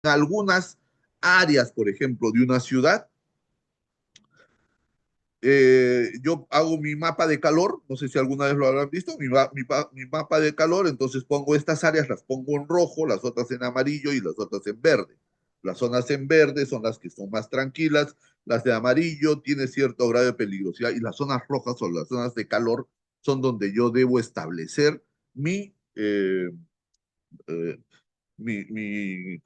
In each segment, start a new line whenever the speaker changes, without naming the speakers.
algunas áreas, por ejemplo, de una ciudad, yo hago mi mapa de calor, no sé si alguna vez lo habrán visto, mi mapa de calor, entonces pongo estas áreas, las pongo en rojo, las otras en amarillo y las otras en verde. Las zonas en verde son las que son más tranquilas, las de amarillo tienen cierto grado de peligrosidad y las zonas rojas o las zonas de calor son donde yo debo establecer eh, mi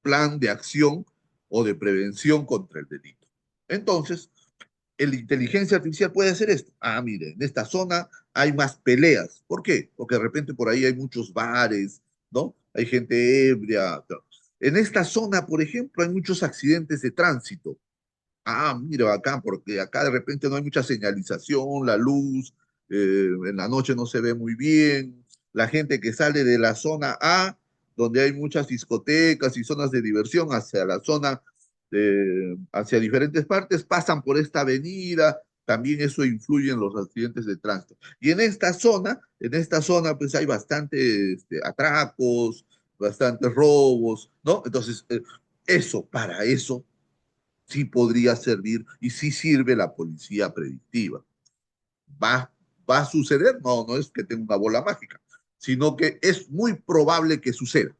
plan de acción o de prevención contra el delito. Entonces, la inteligencia artificial puede hacer esto. Ah, mire, en esta zona hay más peleas. ¿Por qué? Porque de repente por ahí hay muchos bares, ¿no? Hay gente ebria. En esta zona, por ejemplo, hay muchos accidentes de tránsito. Ah, mire, acá, porque acá de repente no hay mucha señalización, la luz, en la noche no se ve muy bien. La gente que sale de la zona A, donde hay muchas discotecas y zonas de diversión, hacia la zona, hacia diferentes partes, pasan por esta avenida. También eso influye en los accidentes de tránsito. Y en esta zona, pues hay bastante atracos, bastantes robos, ¿no? Entonces, para eso sí podría servir y sí sirve la policía predictiva. ¿Va, ¿Va a suceder? No, no es que tenga una bola mágica, sino que es muy probable que suceda.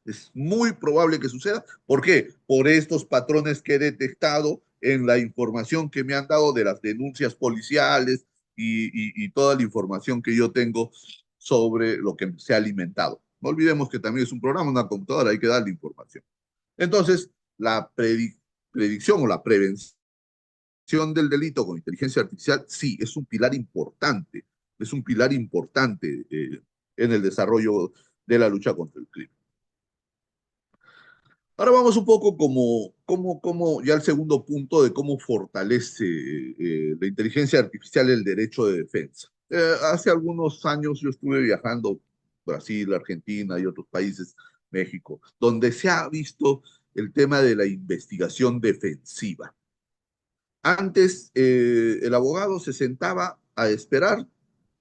Es muy probable que suceda. ¿Por qué? Por estos patrones que he detectado en la información que me han dado de las denuncias policiales y toda la información que yo tengo sobre lo que se ha alimentado. No olvidemos que también es un programa, una computadora, hay que darle información. Entonces, la predicción o la prevención del delito con inteligencia artificial, sí, es un pilar importante en el desarrollo de la lucha contra el crimen. Ahora vamos un poco como ya el segundo punto de cómo fortalece la inteligencia artificial el derecho de defensa. Hace algunos años yo estuve viajando Brasil, Argentina y otros países, México, donde se ha visto el tema de la investigación defensiva. Antes, el abogado se sentaba a esperar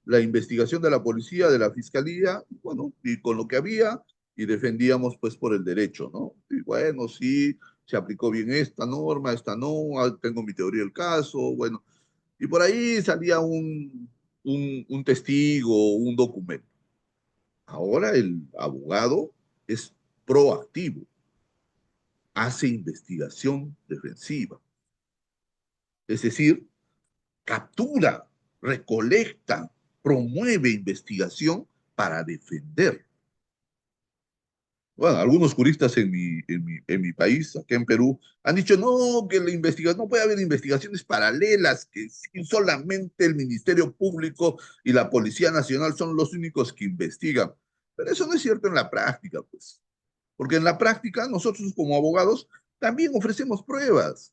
la investigación de la policía, de la fiscalía, bueno, y con lo que había, y defendíamos pues por el derecho, ¿no? Y bueno, sí, se aplicó bien esta no, tengo mi teoría del caso, bueno, y por ahí salía un testigo, un documento. Ahora el abogado es proactivo, hace investigación defensiva, es decir, captura, recolecta, promueve investigación para defender. Bueno, algunos juristas en mi país, acá en Perú, han dicho no, que la investigación, no puede haber investigaciones paralelas, que solamente el Ministerio Público y la Policía Nacional son los únicos que investigan. Pero eso no es cierto en la práctica, pues. Porque en la práctica nosotros como abogados también ofrecemos pruebas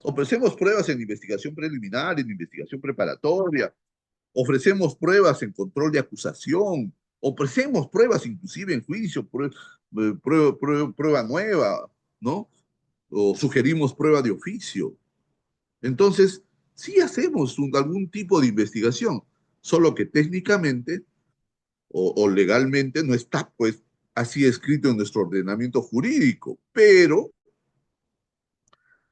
en investigación preliminar, en investigación preparatoria, ofrecemos pruebas en control de acusación, ofrecemos pruebas inclusive en juicio, prueba nueva, ¿no? O sugerimos prueba de oficio. Entonces, sí hacemos algún tipo de investigación, solo que técnicamente o legalmente no está pues así escrito en nuestro ordenamiento jurídico, pero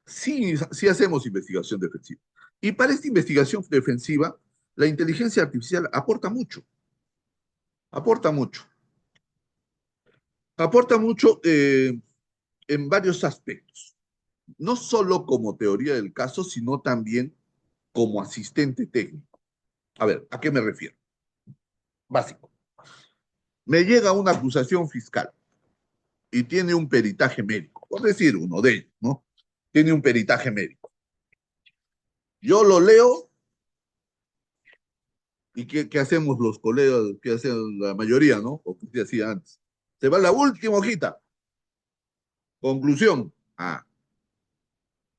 sí hacemos investigación defensiva. Y para esta investigación defensiva, la inteligencia artificial aporta mucho, aporta mucho en varios aspectos, no solo como teoría del caso, sino también como asistente técnico. A ver, ¿a qué me refiero? Básico. Me llega una acusación fiscal y tiene un peritaje médico, por decir uno de ellos, ¿no? Tiene un peritaje médico. Yo lo leo y ¿qué hacemos los colegas? ¿Qué hacen la mayoría, no? O que se hacía antes. Se va la última hojita. Conclusión. Ah,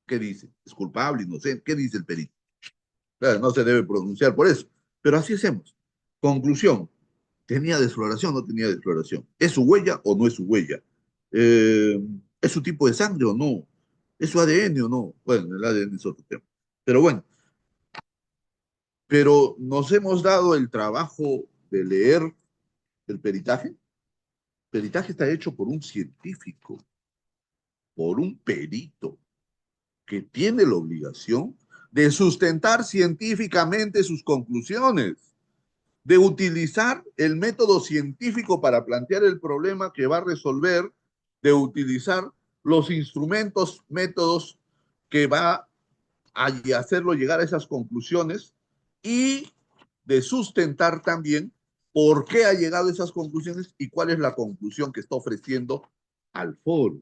¿qué dice? ¿Es culpable, inocente? ¿Qué dice el perito? Claro, no se debe pronunciar por eso. Pero así hacemos. Conclusión. ¿Tenía desfloración o no tenía desfloración? ¿Es su huella o no es su huella? Eh, ¿Es su tipo de sangre o no? ¿Es su ADN o no? Bueno, el ADN es otro tema. Pero bueno, pero nos hemos dado el trabajo de leer el peritaje, peritaje está hecho por un científico, por un perito, que tiene la obligación de sustentar científicamente sus conclusiones, de utilizar el método científico para plantear el problema que va a resolver, de utilizar los instrumentos, métodos que va a hacerlo llegar a esas conclusiones y de sustentar también por qué ha llegado a esas conclusiones y cuál es la conclusión que está ofreciendo al foro.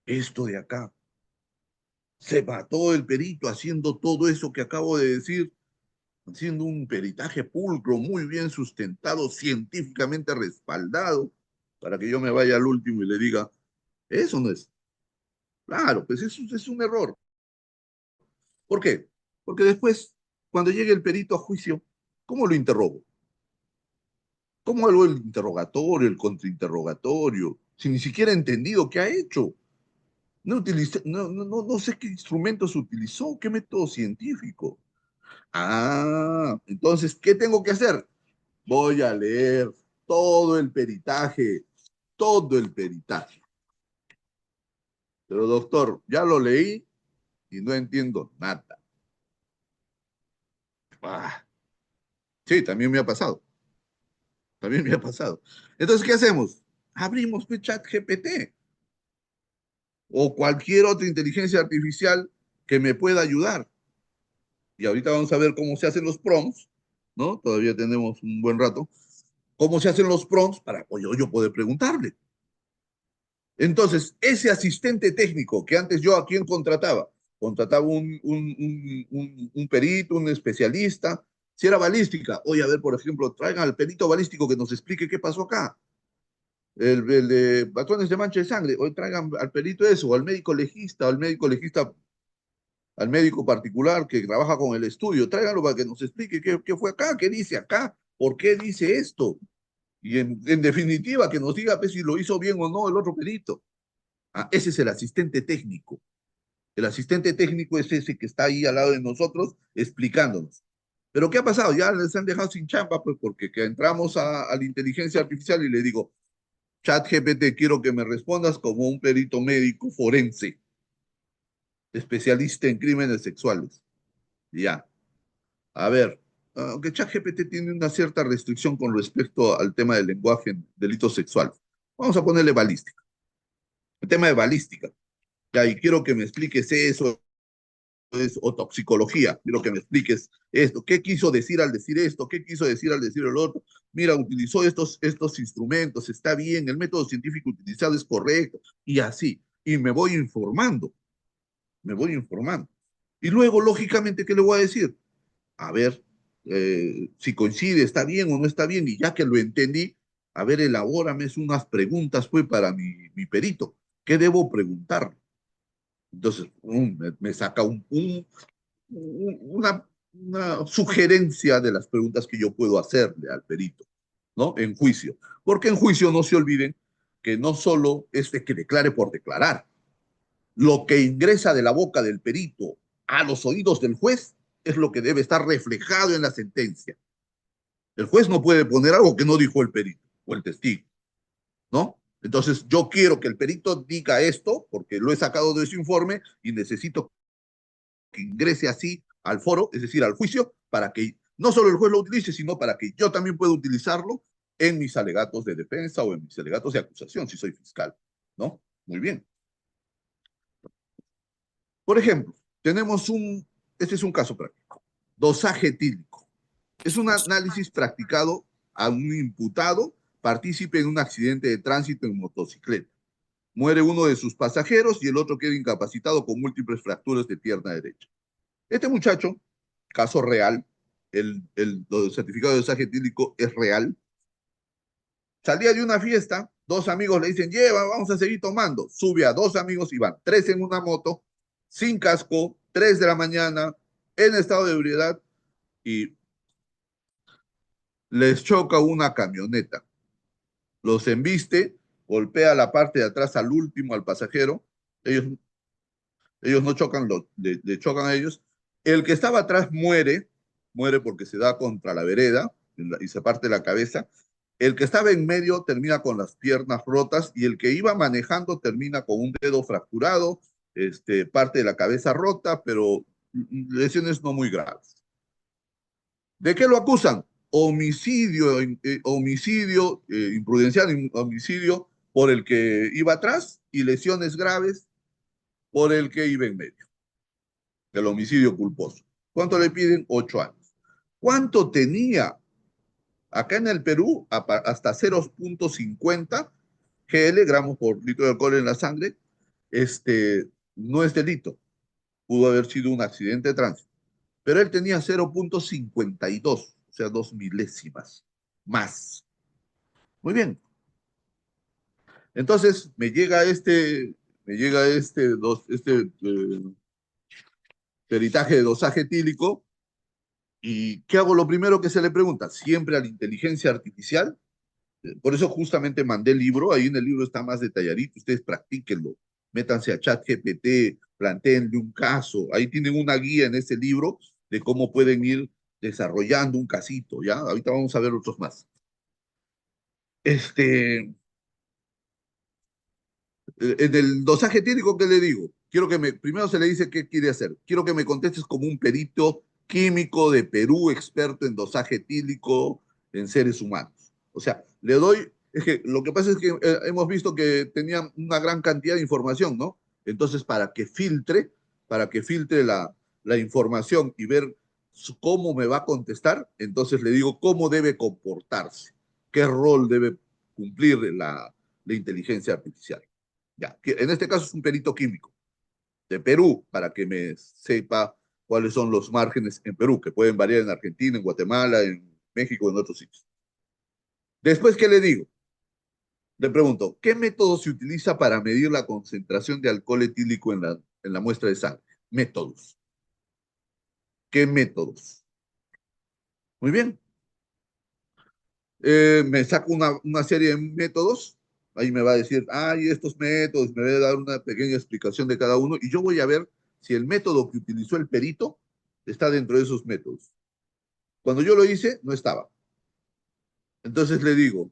Esto de acá. Se mató el perito haciendo todo eso que acabo de decir, haciendo un peritaje pulcro, muy bien sustentado, científicamente respaldado, para que yo me vaya al último y le diga, eso no es. Claro, pues eso es un error. ¿Por qué? Porque después, cuando llegue el perito a juicio, ¿cómo lo interrogo? ¿Cómo hago el interrogatorio, el contrainterrogatorio? Si ni siquiera he entendido qué ha hecho. No sé qué instrumentos utilizó, qué método científico. Ah, entonces, ¿qué tengo que hacer? Voy a leer todo el peritaje, todo el peritaje. Pero doctor, ya lo leí y no entiendo nada. Ah, sí, también me ha pasado, también me ha pasado. Entonces, ¿qué hacemos? Abrimos pues, ChatGPT o cualquier otra inteligencia artificial que me pueda ayudar. Y ahorita vamos a ver cómo se hacen los prompts, ¿no? Todavía tenemos un buen rato. ¿Cómo se hacen los prompts para yo poder preguntarle? Entonces, ese asistente técnico que antes yo a quién contrataba, contrataba un perito, un especialista, si era balística, oye, a ver, por ejemplo, traigan al perito balístico que nos explique qué pasó acá. El de patrones de mancha de sangre, hoy traigan al perito eso, o al médico legista, o al médico legista, al médico particular que trabaja con el estudio, tráiganlo para que nos explique qué fue acá, qué dice acá, por qué dice esto. Y en definitiva, que nos diga pues, si lo hizo bien o no el otro perito. Ah, ese es el asistente técnico. El asistente técnico es ese que está ahí al lado de nosotros explicándonos. Pero ¿qué ha pasado? Ya les han dejado sin chamba, pues porque que entramos a la inteligencia artificial y le digo, chat GPT, quiero que me respondas como un perito médico forense, especialista en crímenes sexuales. Ya. A ver, aunque ChatGPT tiene una cierta restricción con respecto al tema del lenguaje en delitos sexuales. Vamos a ponerle balística. El tema de balística. Ya, y quiero que me expliques eso, o toxicología. Quiero que me expliques esto. ¿Qué quiso decir al decir esto? ¿Qué quiso decir al decir el otro? Mira, utilizó estos instrumentos, está bien, el método científico utilizado es correcto, y así. Y me voy informando, me voy informando. Y luego, lógicamente, ¿qué le voy a decir? A ver si coincide, está bien o no está bien, y ya que lo entendí, a ver, elabórame unas preguntas pues para mi perito. ¿Qué debo preguntar? Entonces, me saca una sugerencia de las preguntas que yo puedo hacerle al perito, ¿no? En juicio. Porque en juicio no se olviden que no solo es de que declare por declarar, lo que ingresa de la boca del perito a los oídos del juez es lo que debe estar reflejado en la sentencia. El juez no puede poner algo que no dijo el perito o el testigo, ¿no? Entonces, yo quiero que el perito diga esto porque lo he sacado de su informe y necesito que ingrese así al foro, es decir, al juicio, para que no solo el juez lo utilice, sino para que yo también pueda utilizarlo en mis alegatos de defensa o en mis alegatos de acusación, si soy fiscal, ¿no? Muy bien. Por ejemplo, este es un caso práctico, dosaje etílico. Es un análisis practicado a un imputado partícipe en un accidente de tránsito en motocicleta. Muere uno de sus pasajeros y el otro queda incapacitado con múltiples fracturas de pierna derecha. Este muchacho, caso real, el certificado de dosaje etílico es real, salía de una fiesta, dos amigos le dicen, lleva, vamos a seguir tomando. Sube a dos amigos y van, tres en una moto, sin casco, 3 de la mañana, en estado de ebriedad, y les choca una camioneta. Los embiste, golpea la parte de atrás al último, al pasajero. Ellos no chocan, le chocan a ellos. El que estaba atrás muere porque se da contra la vereda y se parte la cabeza. El que estaba en medio termina con las piernas rotas y el que iba manejando termina con un dedo fracturado, parte de la cabeza rota, pero lesiones no muy graves. ¿De qué lo acusan? Homicidio, homicidio imprudencial, homicidio por el que iba atrás y lesiones graves por el que iba en medio, del homicidio culposo. ¿Cuánto le piden? 8 años. ¿Cuánto tenía? Acá en el Perú, hasta 0,50 GL, gramos por litro de alcohol en la sangre, no es delito. Pudo haber sido un accidente de tránsito. Pero él tenía 0,52, o sea, 2 milésimas más. Muy bien. Entonces me llega este peritaje de dosaje etílico. ¿Y qué hago? Lo primero que se le pregunta, siempre a la inteligencia artificial. Por eso justamente mandé el libro, ahí en el libro está más detalladito, ustedes practíquenlo, métanse a ChatGPT, planteenle un caso, ahí tienen una guía en ese libro de cómo pueden ir desarrollando un casito, ¿ya? Ahorita vamos a ver otros más. En el dosaje etílico, ¿qué le digo? Primero se le dice qué quiere hacer. Quiero que me contestes como un perito químico de Perú, experto en dosaje etílico en seres humanos. O sea, es que lo que pasa es que hemos visto que tenía una gran cantidad de información, ¿no? Entonces, para que filtre la información y ver cómo me va a contestar, entonces le digo cómo debe comportarse, qué rol debe cumplir la inteligencia artificial. Ya, que en este caso es un perito químico de Perú, para que me sepa cuáles son los márgenes en Perú, que pueden variar en Argentina, en Guatemala, en México, en otros sitios. Después, ¿qué le digo? Le pregunto, ¿qué método se utiliza para medir la concentración de alcohol etílico en la muestra de sangre? Métodos. ¿Qué métodos? Muy bien. Me saco una serie de métodos, ahí me va a decir, ay, estos métodos, me va a dar una pequeña explicación de cada uno, y yo voy a ver si el método que utilizó el perito está dentro de esos métodos. Cuando yo lo hice, no estaba. Entonces le digo,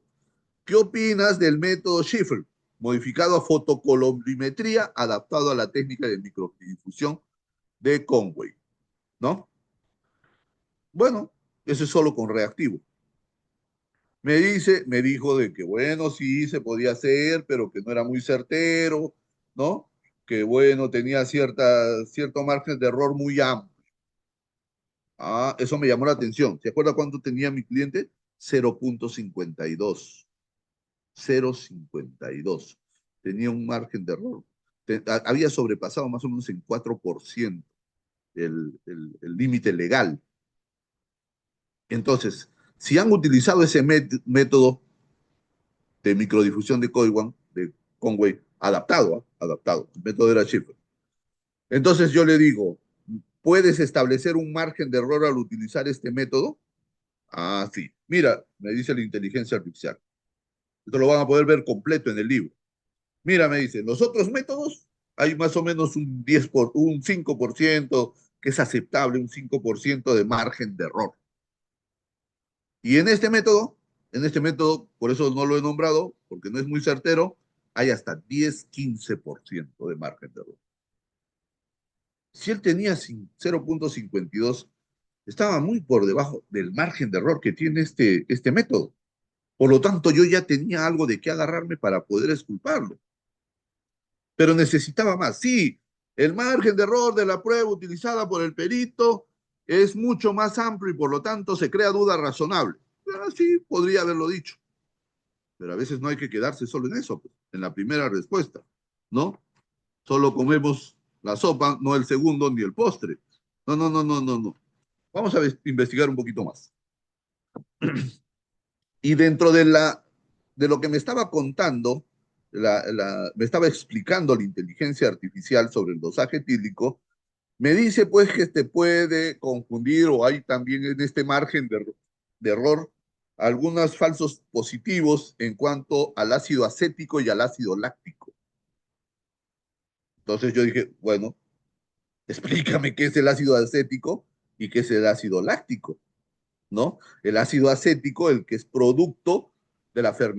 ¿qué opinas del método Schiffer, modificado a fotocolorimetría, adaptado a la técnica de microdifusión de Conway? ¿No? Bueno, eso es solo con reactivo. Me dijo de que bueno, sí, se podía hacer, pero que no era muy certero, ¿no? Que bueno, tenía cierto margen de error muy amplio. Ah, eso me llamó la atención. ¿Se acuerda cuánto tenía mi cliente? 0,52. 0,52. Tenía un margen de error. Había sobrepasado más o menos en 4% el límite legal. Entonces, si han utilizado ese método de microdifusión de Conway, adaptado, adaptado. El método era Schiffer. Entonces yo le digo, ¿puedes establecer un margen de error al utilizar este método? Ah, sí. Mira, me dice la inteligencia artificial. Esto lo van a poder ver completo en el libro. Mira, me dice, los otros métodos hay más o menos un 5% que es aceptable, un 5% de margen de error. Y en este método, por eso no lo he nombrado, porque no es muy certero, hay hasta 10-15% de margen de error. Si él tenía 0,52, estaba muy por debajo del margen de error que tiene este método. Por lo tanto, yo ya tenía algo de qué agarrarme para poder exculparlo. Pero necesitaba más. Sí, el margen de error de la prueba utilizada por el perito es mucho más amplio y por lo tanto se crea duda razonable. Sí, podría haberlo dicho. Pero a veces no hay que quedarse solo en eso, pues, en la primera respuesta, ¿no? Solo comemos la sopa, no el segundo ni el postre. No, no, no, no, no, no. Vamos a investigar un poquito más. Y dentro de lo que me estaba contando, me estaba explicando la inteligencia artificial sobre el dosaje etílico, me dice pues que puede confundir o hay también en este margen de error algunos falsos positivos en cuanto al ácido acético y al ácido láctico. Entonces yo dije, bueno, explícame qué es el ácido acético y qué es el ácido láctico, ¿no? El ácido acético, el que es producto de la enfermedad.